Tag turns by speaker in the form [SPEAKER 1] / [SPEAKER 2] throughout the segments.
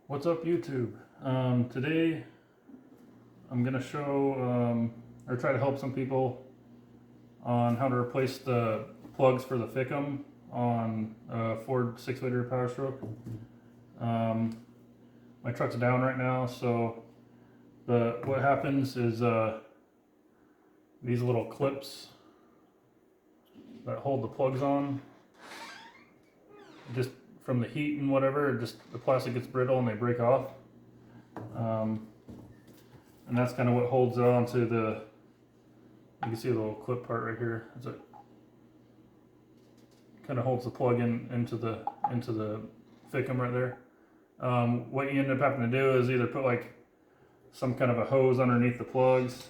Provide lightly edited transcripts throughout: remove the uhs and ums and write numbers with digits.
[SPEAKER 1] What's up, YouTube? Today I'm gonna show or try to help some people on how to replace the plugs for the Ficm on Ford 6.0L Powerstroke. My truck's down right now, so what happens is these little clips that hold the plugs on, just from the heat and whatever, just the plastic gets brittle and they break off. And that's kind of what holds it on to the, you can see the little clip part right here. It's a, kind of holds the plug into the Ficm right there. What you end up having to do is either put like some kind of a hose underneath the plugs,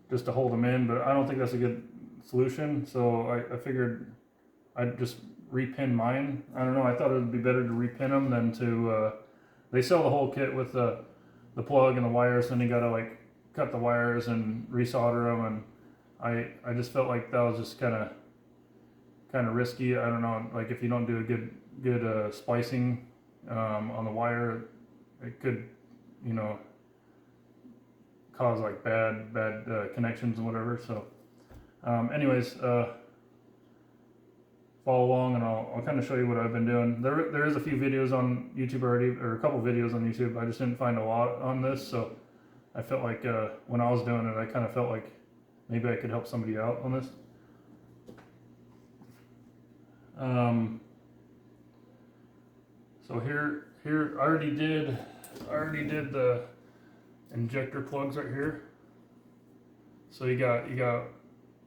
[SPEAKER 1] just to hold them in, but I don't think that's a good solution. So I figured I'd just repin mine. I don't know, I thought it would be better to repin them than to, they sell the whole kit with the plug and the wires, and you gotta like cut the wires and resolder them, and I just felt like that was just kind of risky. I don't know, like if you don't do a good splicing on the wire, it could, you know, cause like bad connections and whatever. So anyways, follow along and I'll kind of show you what I've been doing. There is a few videos on YouTube already, or a couple videos on YouTube. I just didn't find a lot on this, so I felt like when I was doing it, I kind of felt like maybe I could help somebody out on this. So here I already did the injector plugs right here. So you got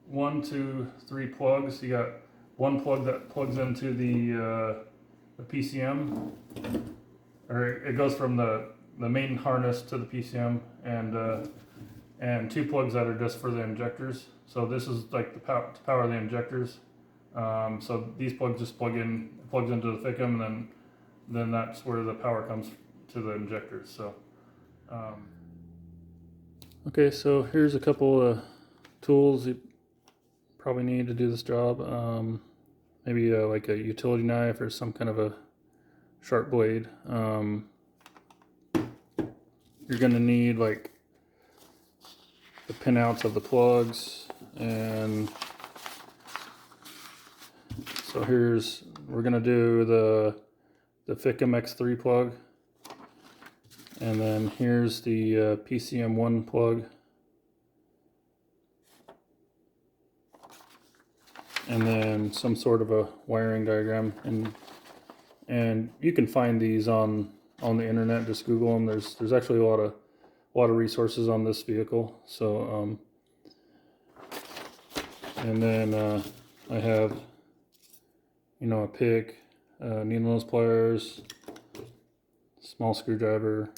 [SPEAKER 1] 1, 2, 3 plugs. You got one plug that plugs into the PCM, or it goes from the main harness to the PCM, and 2 plugs that are just for the injectors. So this is like to power the injectors. So these plugs just plugs into the Ficm, and then that's where the power comes to the injectors. So okay, so here's a couple of tools you probably need to do this job. Maybe like a utility knife or some kind of a sharp blade. You're gonna need like the pinouts of the plugs, and so we're gonna do the Ficm X3 plug, and then here's the PCM1 plug, and then some sort of a wiring diagram, and you can find these on the internet. Just Google them. There's actually a lot of resources on this vehicle. So and then I have, you know, a pick, needle nose pliers, small screwdriver,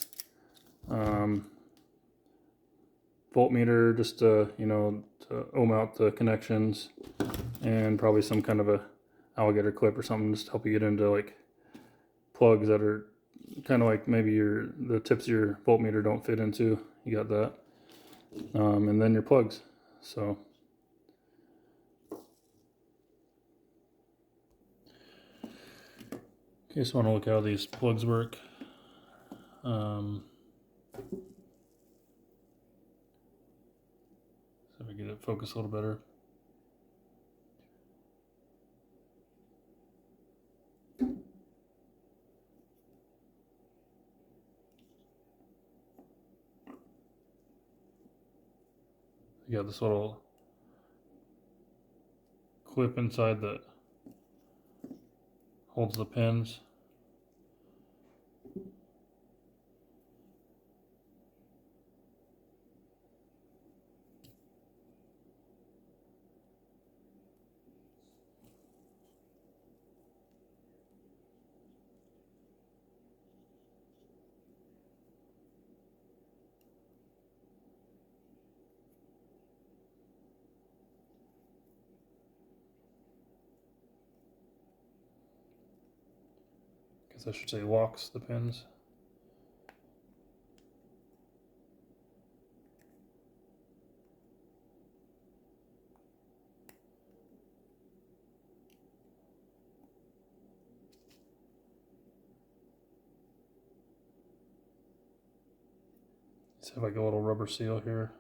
[SPEAKER 1] voltmeter just to, you know, to ohm out the connections, and probably some kind of a alligator clip or something just to help you get into like plugs that are kind of like maybe the tips of your voltmeter don't fit into. You got that, and then your plugs. So okay, so I want to look at how these plugs work. So if I get it focused a little better. You got this little clip inside that holds the pins. I should say locks the pins. Let's have like a little rubber seal here.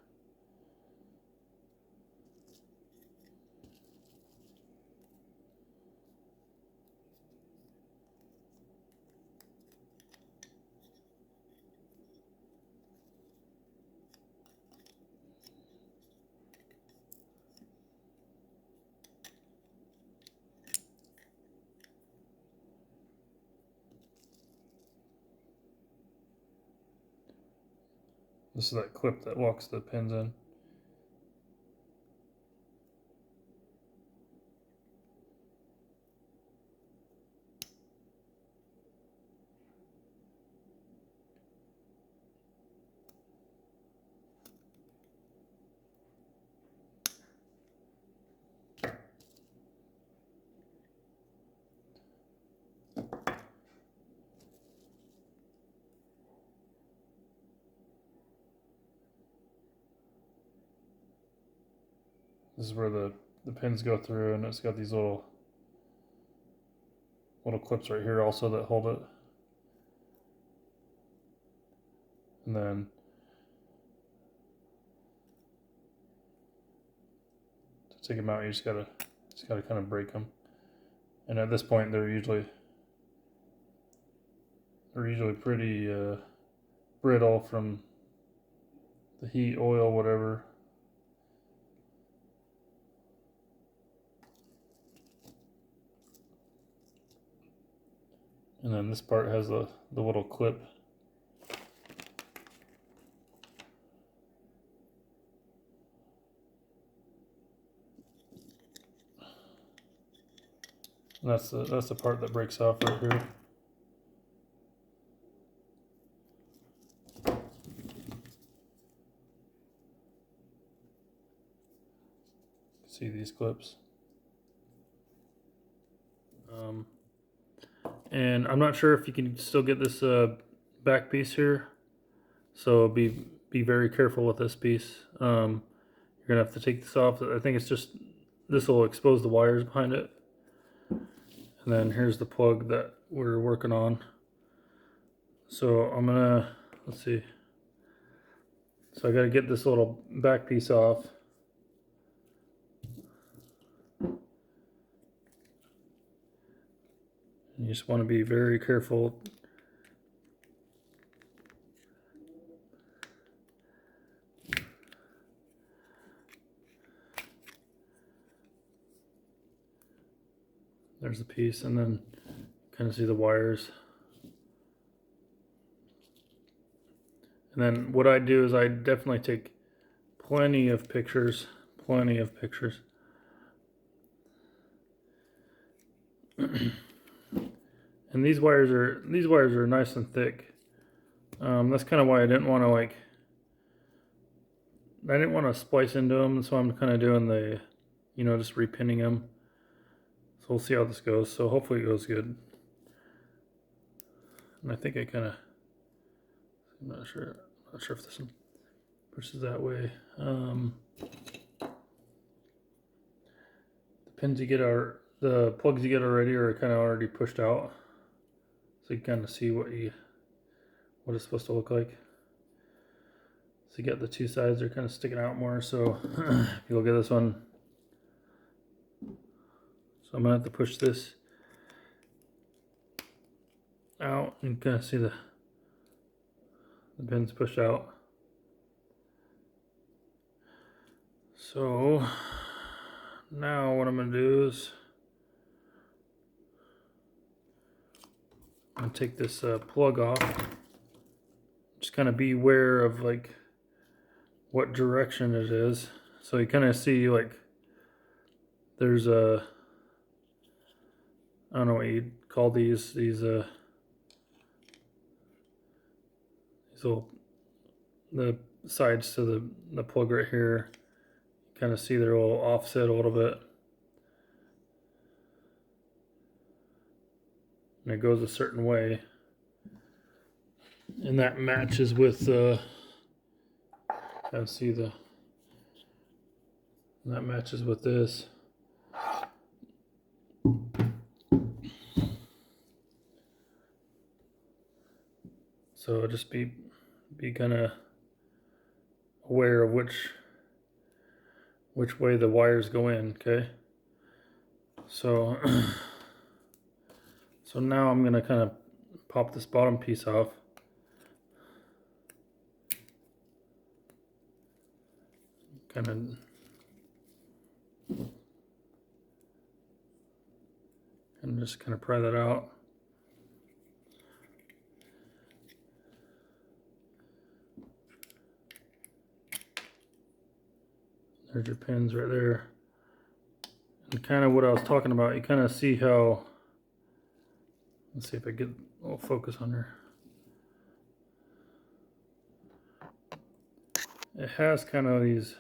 [SPEAKER 1] This is that clip that locks the pins in. This is where the pins go through, and it's got these little clips right here also that hold it. And then to take them out, you just gotta kind of break them. And at this point, they're usually pretty brittle from the heat, oil, whatever. And then this part has the little clip. And that's the part that breaks off right here. See these clips. And I'm not sure if you can still get this back piece here, so be very careful with this piece. You're gonna have to take this off. I think it's just this will expose the wires behind it. And then here's the plug that we're working on. So I'm gonna, let's see. So I gotta get this little back piece off. You just want to be very careful. There's the piece, and then kind of see the wires. And then what I do is I definitely take plenty of pictures. And these wires are nice and thick. That's kind of why I didn't want to splice into them. So I'm kind of doing the, just repinning them. So we'll see how this goes. So hopefully it goes good. And I think I'm not sure if this one pushes that way. The plugs you get already are kind of already pushed out. So you kind of see what it's supposed to look like. So you got the two sides are kind of sticking out more. So if you look at this one, so I'm gonna have to push this out and kind of see the pins push out. So now what I'm gonna do is I'm gonna take this plug off. Just kind of be aware of like what direction it is. So you kind of see like there's I don't know what you'd call these little, the sides to the plug right here. You kind of see they're all offset a little bit. And it goes a certain way. And that matches with that matches with this. So just be kind of aware of which way the wires go in. Okay, so so now I'm gonna kind of pop this bottom piece off. And just kind of pry that out. There's your pins right there. And kind of what I was talking about, you kind of see how, let's see if I get a little focus on her. It has kind of these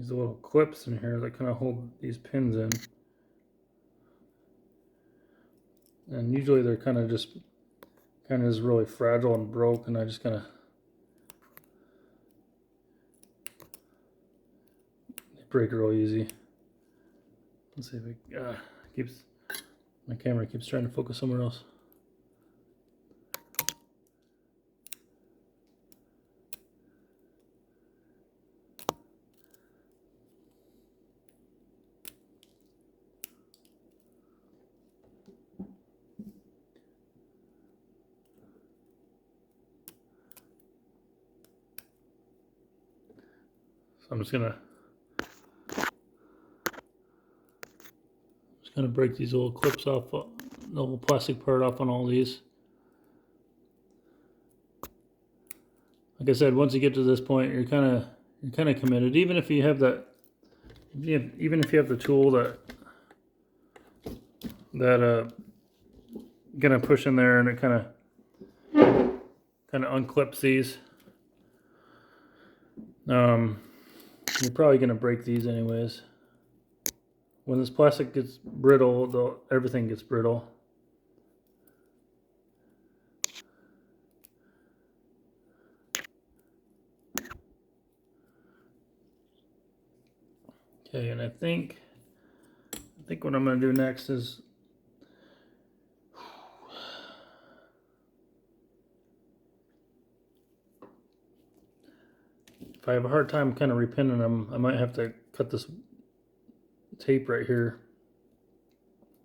[SPEAKER 1] little clips in here that kind of hold these pins in. And usually they're kind of just really fragile and broke, and I just kind of break real easy. Let's see if it my camera keeps trying to focus somewhere else. So I'm just gonna break these little clips off, the little plastic part off on all these. Like I said, once you get to this point, you're kind of committed. Even if you have that, even if you have the tool that gonna push in there and it kind of unclips these. You're probably gonna break these anyways. When this plastic gets brittle, everything gets brittle. Okay, and I think what I'm gonna do next is if I have a hard time kind of repinning them, I might have to cut this tape right here.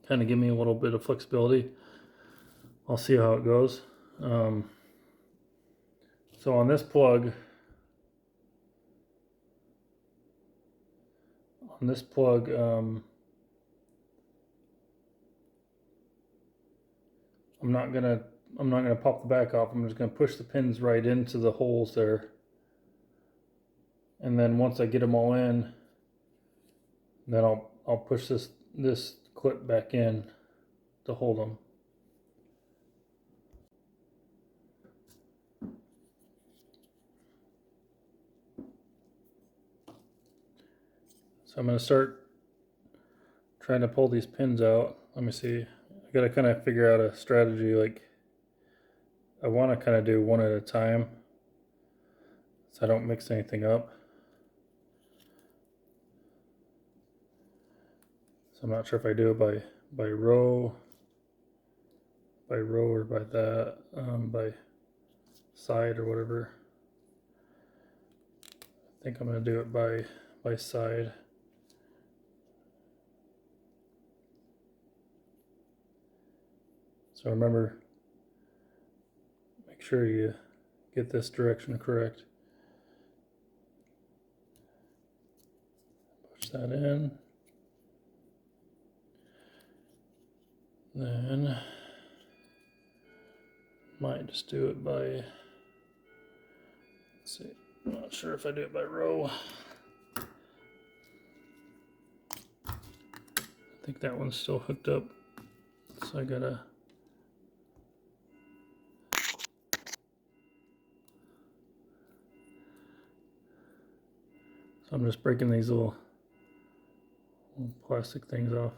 [SPEAKER 1] Kind of give me a little bit of flexibility. I'll see how it goes. So on this plug, I'm not gonna pop the back off. I'm just gonna push the pins right into the holes there. And then once I get them all in, then I'll push this clip back in to hold them. So I'm going to start trying to pull these pins out. Let me see. I got to kind of figure out a strategy. Like, I want to kind of do one at a time so I don't mix anything up. So I'm not sure if I do it by row or by that, by side or whatever. I think I'm going to do it by side. So remember, make sure you get this direction correct. Push that in. Then might just do it by, let's see, I'm not sure if I do it by row. I think that one's still hooked up, so I gotta, so I'm just breaking these little plastic things off.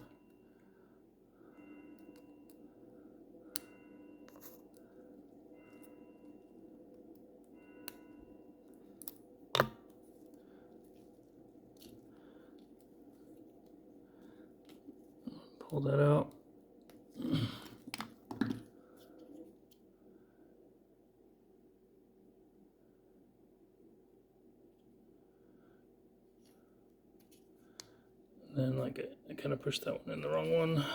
[SPEAKER 1] Pull that out. kind of pushed that one in the wrong one.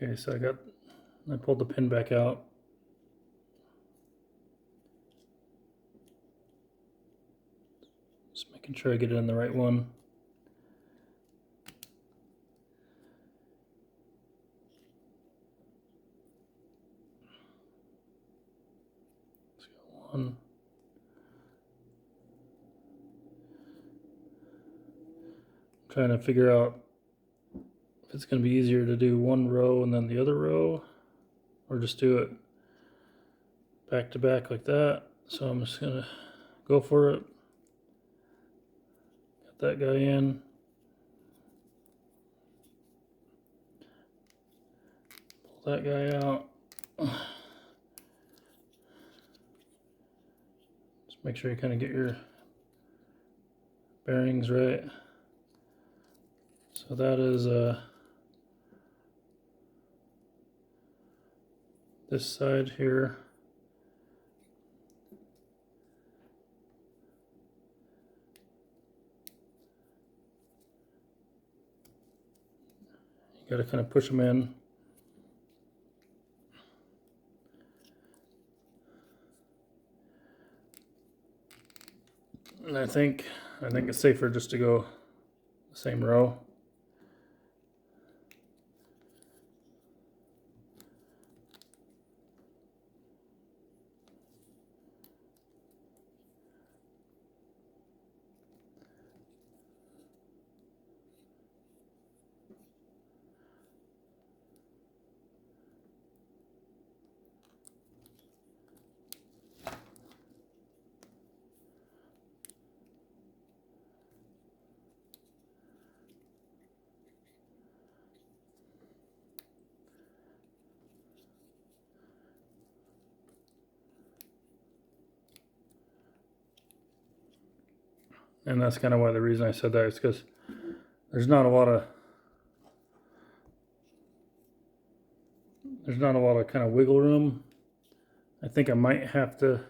[SPEAKER 1] Okay, so I pulled the pin back out. Just making sure I get it in the right one. Let's go one. I'm trying to figure out if it's going to be easier to do one row and then the other row, or just do it back to back like that. So I'm just going to go for it. Got that guy in. Pull that guy out. Just make sure you kind of get your bearings right. So that is this side here. You got to kind of push them in. And I think it's safer just to go the same row. And that's kind of why the reason I said that is because there's not a lot of kind of wiggle room. I think I might have to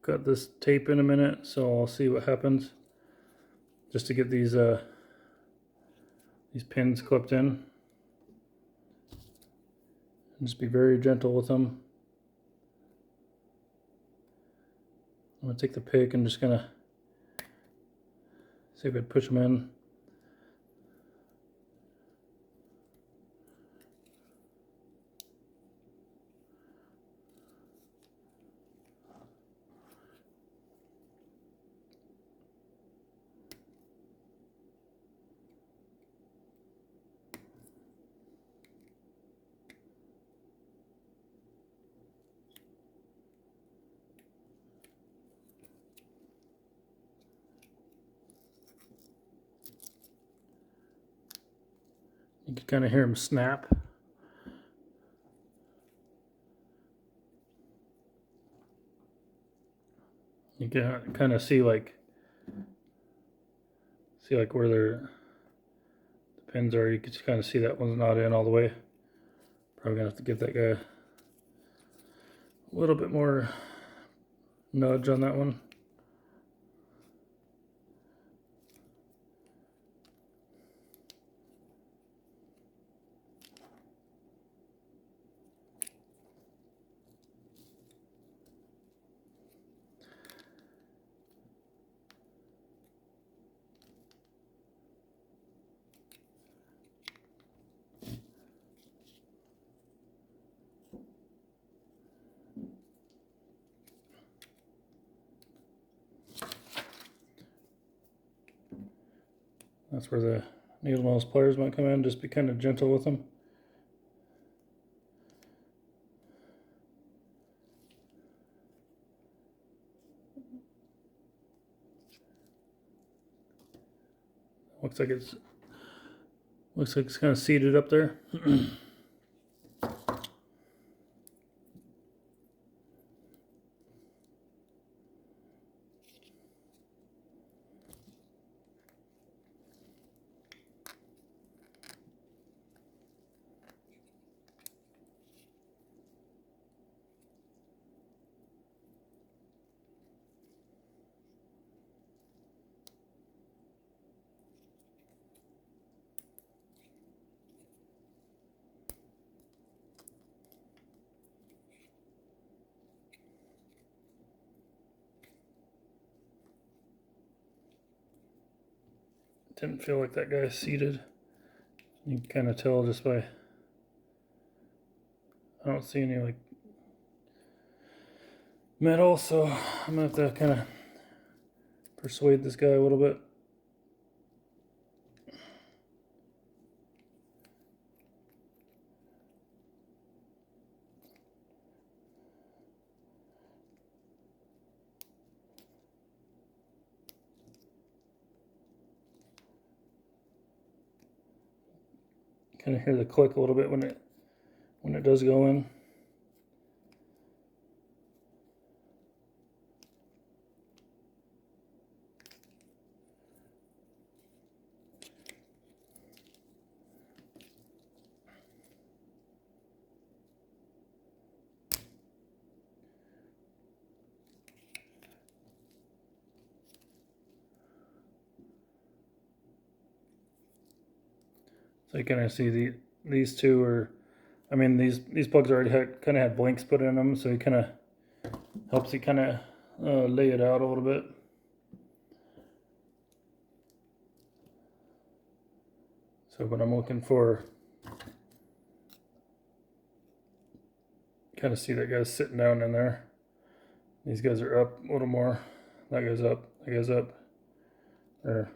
[SPEAKER 1] cut this tape in a minute, so I'll see what happens. Just to get these pins clipped in. And just be very gentle with them. I'm gonna take the pick and just gonna see if I push them in. You can kind of hear them snap. You can kind of see like where the pins are. You can just kind of see that one's not in all the way. Probably gonna have to give that guy a little bit more nudge on that one. That's where the needle nose pliers might come in. Just be kind of gentle with them. Looks like it's kind of seated up there. Didn't feel like that guy's seated. You can kind of tell just by, I don't see any like metal, so I'm gonna have to kind of persuade this guy a little bit. Kind of hear the click a little bit when it does go in. So you kind of see these two are, I mean these plugs already kind of had blinks put in them, so it kind of helps you kind of lay it out a little bit. So what I'm looking for, kind of see that guy's sitting down in there. These guys are up a little more. That guy's up. That guy's up. There.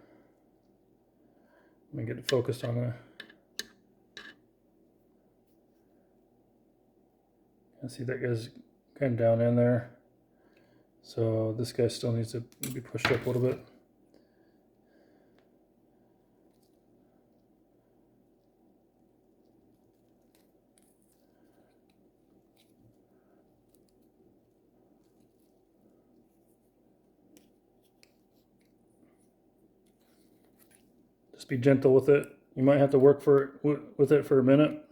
[SPEAKER 1] Let me get it focused on there. I see that guy's kind of down in there. So this guy still needs to be pushed up a little bit. Just be gentle with it. You might have to work with it for a minute.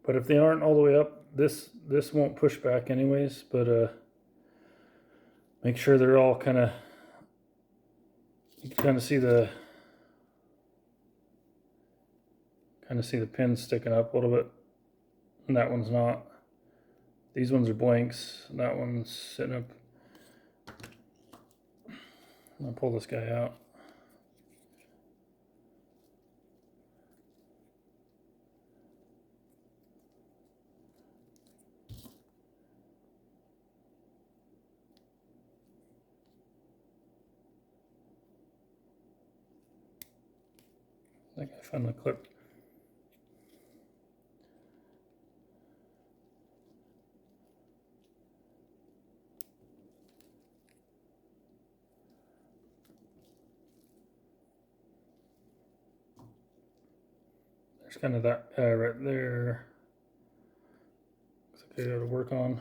[SPEAKER 1] But if they aren't all the way up, this won't push back anyways, but make sure they're all kind of, you can kind of see the pins sticking up a little bit, and that one's not. These ones are blanks, and that one's sitting up. I'll pull this guy out. I think I found the clip. There's kind of that guy right there. Looks like I got to work on.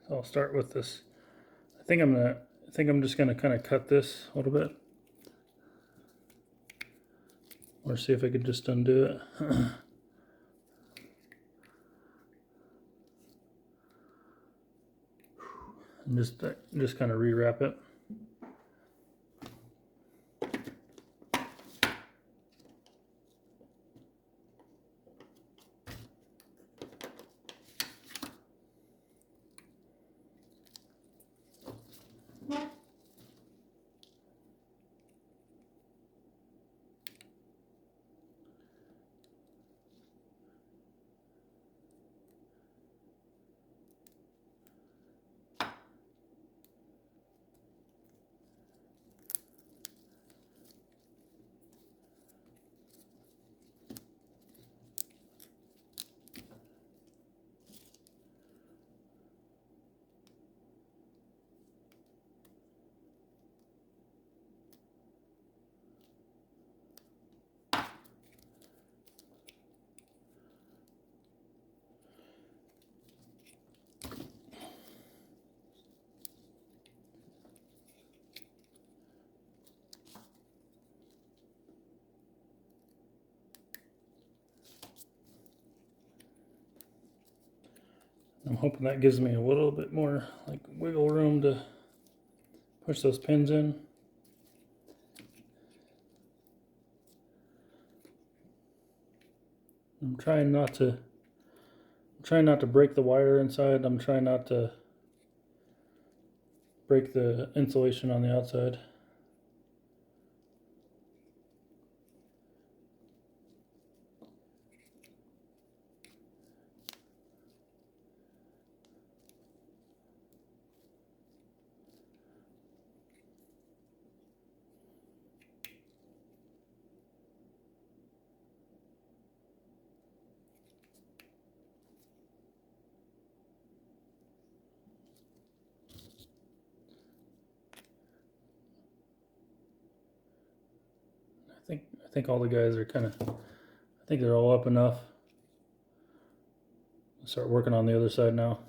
[SPEAKER 1] So I'll start with this. I think I'm just gonna kind of cut this a little bit, or see if I could just undo it. And just kind of rewrap it. hoping that gives me a little bit more like wiggle room to push those pins in. I'm trying not to break the wire inside. I'm trying not to break the insulation on the outside. I think all the guys are I think they're all up enough. I'll start working on the other side now.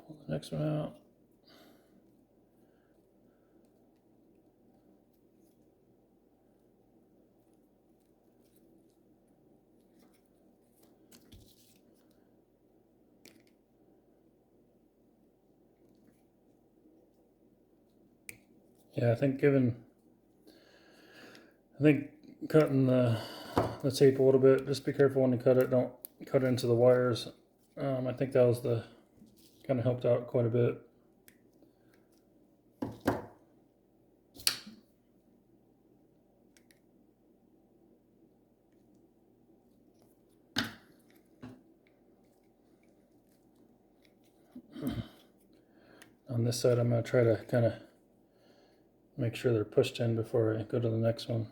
[SPEAKER 1] Pull the next one out. Yeah, I think cutting the tape a little bit. Just be careful when you cut it. Don't cut into the wires. I think that was kind of helped out quite a bit. On this side, I'm going to try to kind of make sure they're pushed in before I go to the next one.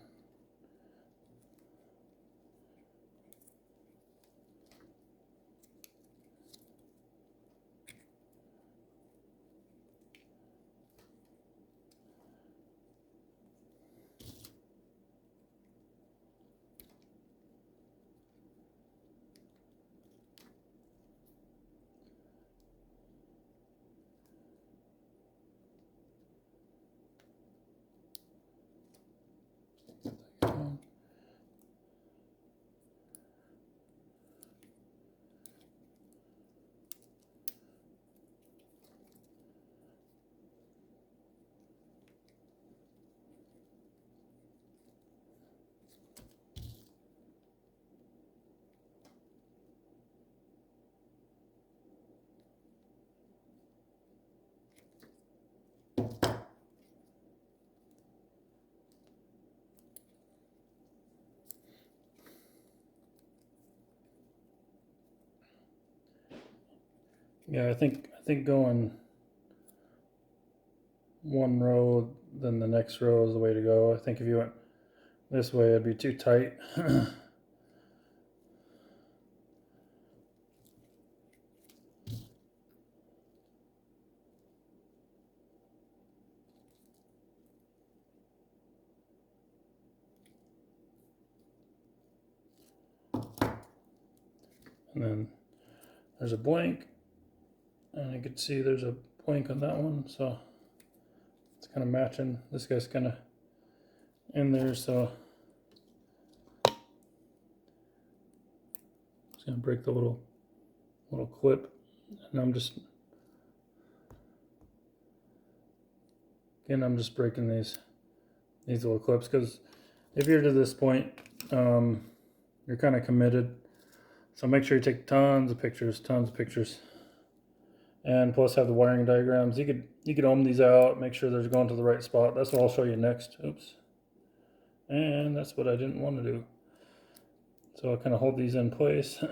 [SPEAKER 1] Yeah, I think going one row, then the next row is the way to go. I think if you went this way, it'd be too tight. And then there's a blank, and you can see there's a blank on that one, so it's kind of matching. This guy's kind of in there, so just gonna break the little clip, and I'm just breaking these little clips, because if you're to this point, you're kind of committed. So make sure you take tons of pictures, and plus have the wiring diagrams. You could ohm these out, make sure they're going to the right spot. That's what I'll show you next. Oops. And that's what I didn't want to do. So I'll kind of hold these in place.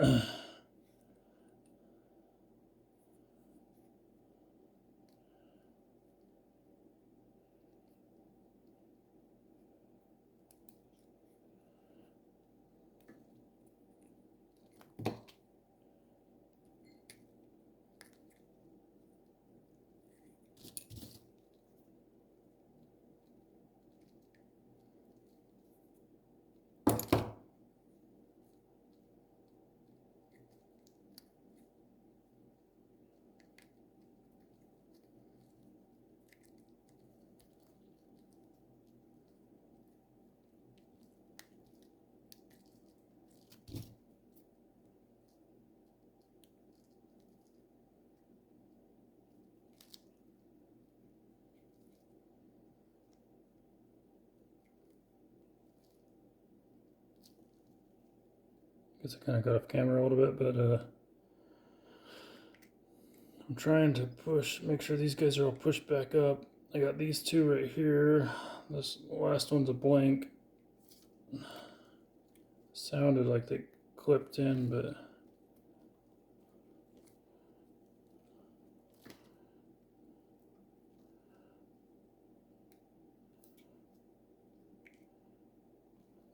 [SPEAKER 1] guess I kind of got off camera a little bit, but I'm trying to make sure these guys are all pushed back up. I got these two right here. This last one's a blank. Sounded like they clipped in, but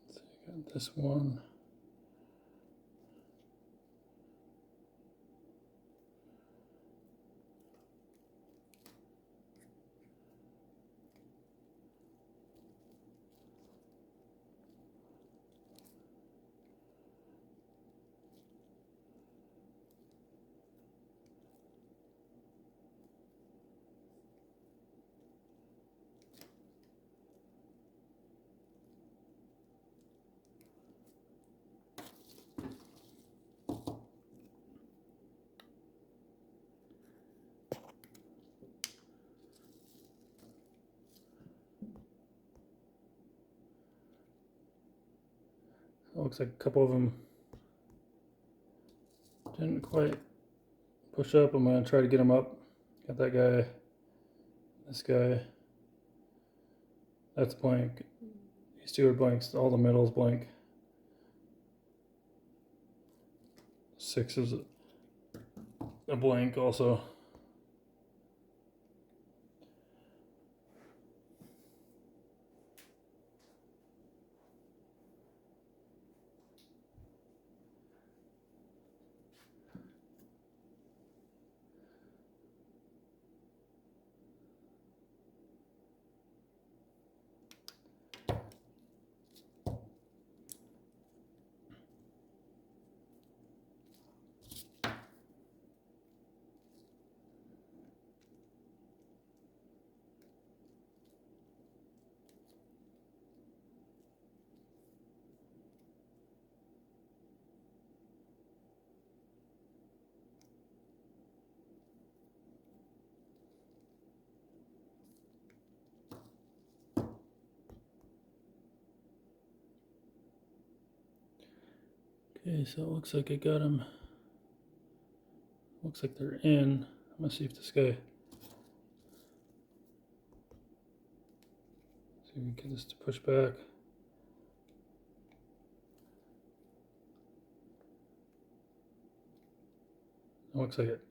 [SPEAKER 1] let's see, I got this one. Looks like a couple of them didn't quite push up. I'm going to try to get them up. Got that guy, this guy. That's blank. These two are blanks. All the middle's blank. 6 is a blank also. Okay, so it looks like I got them. Looks like they're in. I'm gonna see if this guy. See if we can get this to push back. It looks like it.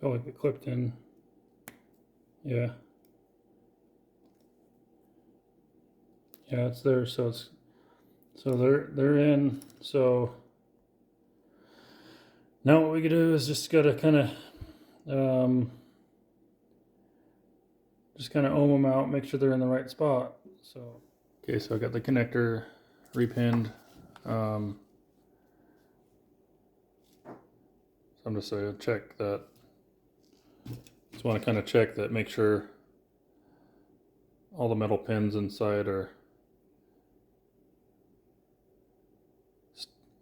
[SPEAKER 1] Felt like it clipped in. Yeah. Yeah, it's there. So they're in. So now what we can do is just gotta kind of just kind of ohm them out, make sure they're in the right spot. So okay, so I got the connector repinned. So I'm just gonna check that. Just want to kind of check that, make sure all the metal pins inside are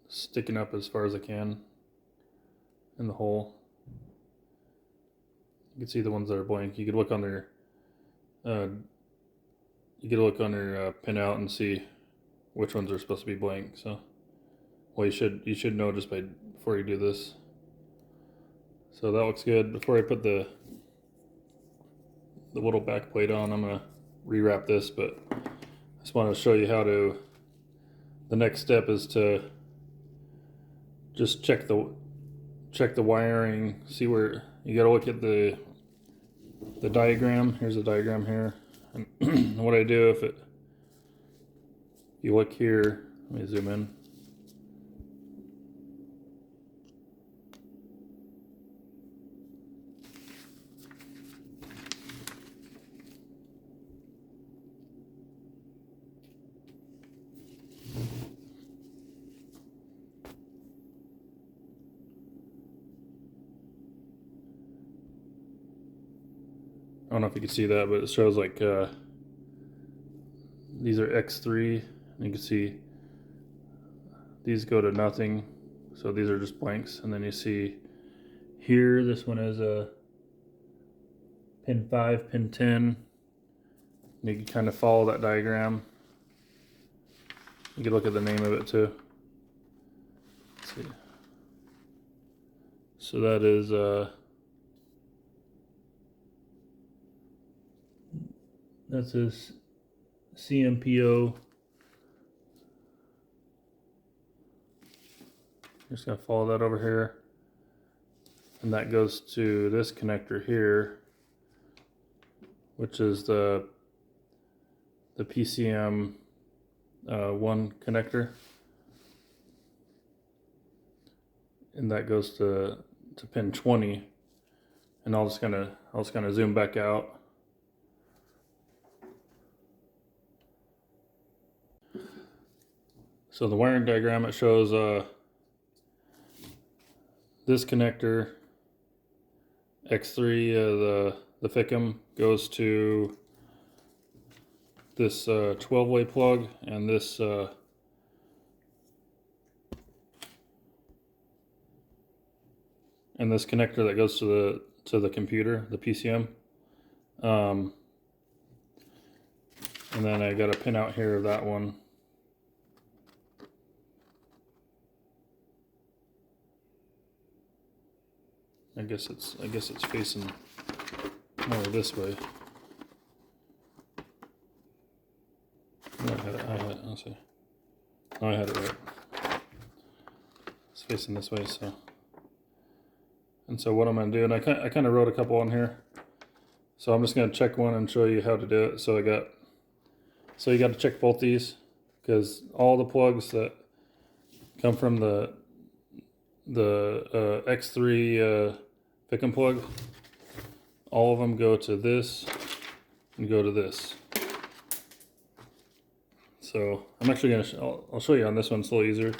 [SPEAKER 1] sticking up as far as I can in the hole. You can see the ones that are blank. You could look on their pin out and see which ones are supposed to be blank. So, well, you should know just before you do this. So that looks good. Before I put the little back plate on, I'm gonna rewrap this, but I just want to show you how to. The next step is to just check the wiring. See where you got to look at the diagram. Here's the diagram here, and what I do if you look here. Let me zoom in. don't know if you can see that, but it shows like these are X3. You can see these go to nothing, so these are just blanks. And then you see here, this one has a pin 5, pin 10. You can kind of follow that diagram. You can look at the name of it too. Let's see. So that is that's a CMPO. Just gonna follow that over here, and that goes to this connector here, which is the PCM 1 connector, and that goes to pin 20. And I'll just kind of zoom back out. So the wiring diagram, it shows this connector X3, the Ficm, goes to this 12-way plug, and this connector that goes to the computer, the PCM. And then I got a pin out here of that one. I guess it's facing more this way. No, I had it. Let's see. No, I had it right. It's facing this way, so. And so what I'm gonna do, and I kind of wrote a couple on here. So I'm just gonna check one and show you how to do it. So you got to check both these, because all the plugs that come from the X3 Ficm plug, all of them go to this and go to this. So I'm actually gonna I'll show you on this one. It's a little easier.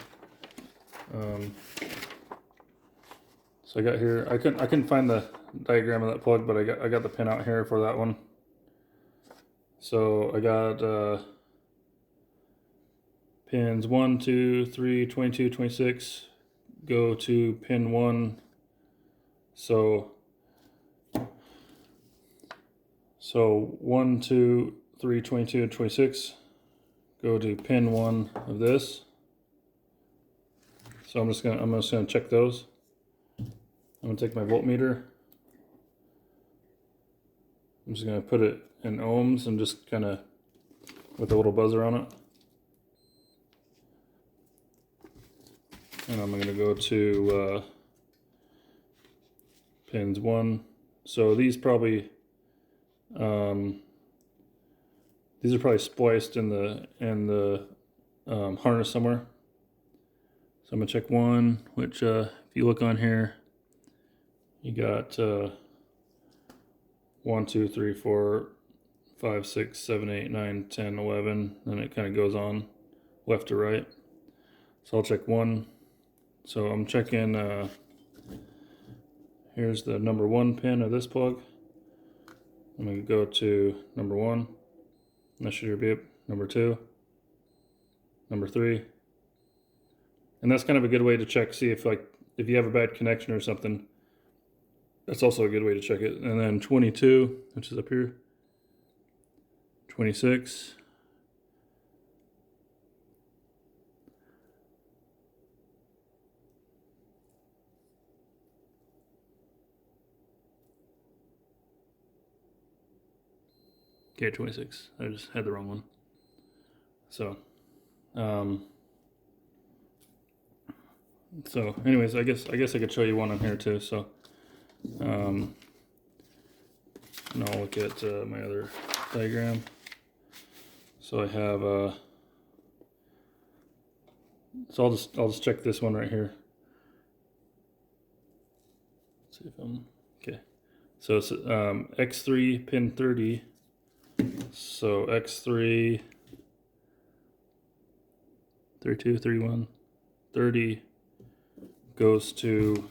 [SPEAKER 1] So I got here. I couldn't find the diagram of that plug, but I got the pin out here for that one. So I got pins 1, 2, 3, 22, 26 go to pin 1. So 1, 2, 3, 22, and 26 go to pin 1 of this. So I'm just gonna check those. I'm gonna take my voltmeter. I'm just gonna put it in ohms and just kind of with a little buzzer on it. And I'm gonna go to pins 1. So these probably these are probably spliced in the harness somewhere. So I'm gonna check 1, which if you look on here, you got 1, 2, 3, 4, 5, 6, 7, 8, 9, 10, 11, and it kind of goes on left to right. So I'll check 1. So I'm checking, here's the number 1 pin of this plug. I'm going to go to number 1. That should be number 2, number 3. And that's kind of a good way to check, see if you have a bad connection or something. That's also a good way to check it. And then 22, which is up here. 26. Okay, 26. I just had the wrong one. So, anyways, I guess I could show you one on here too. So, and I'll look at my other diagram. So I have so I'll just check this one right here. Let's see if I'm okay. So it's X3 pin 30. So X3 32, 31, 30 goes to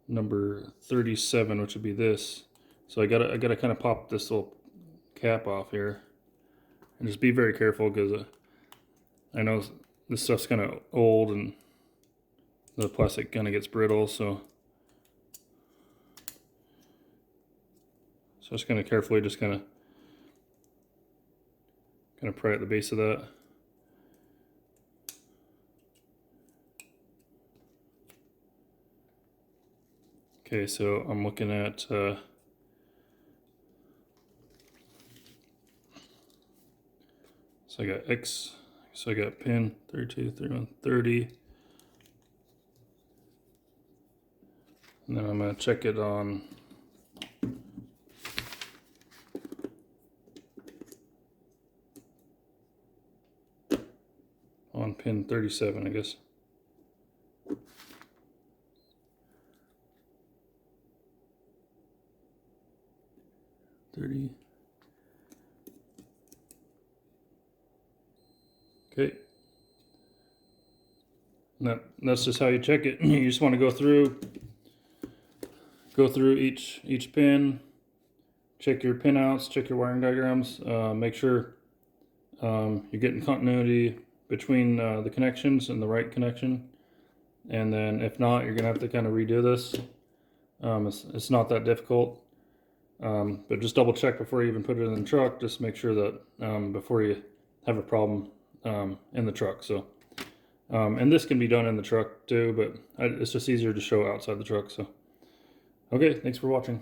[SPEAKER 1] number 37, which would be this. So I gotta kind of pop this little cap off here, and just be very careful because I know this stuff's kind of old and the plastic kind of gets brittle, so just kind of carefully, just kind of pry at the base of that. Okay, so I'm looking at so I got X, so I got pin 32, 31, 30. And then I'm going to check it on pin 37, I guess. Okay. And that's just how you check it. You just want to go through each pin, check your pin outs, check your wiring diagrams, make sure you're getting continuity between the connections and the right connection. And then if not, you're gonna have to kind of redo this. It's not that difficult. But just double check before you even put it in the truck. Just make sure that before you have a problem in the truck. So, and this can be done in the truck too, but it's just easier to show outside the truck. So, okay, thanks for watching.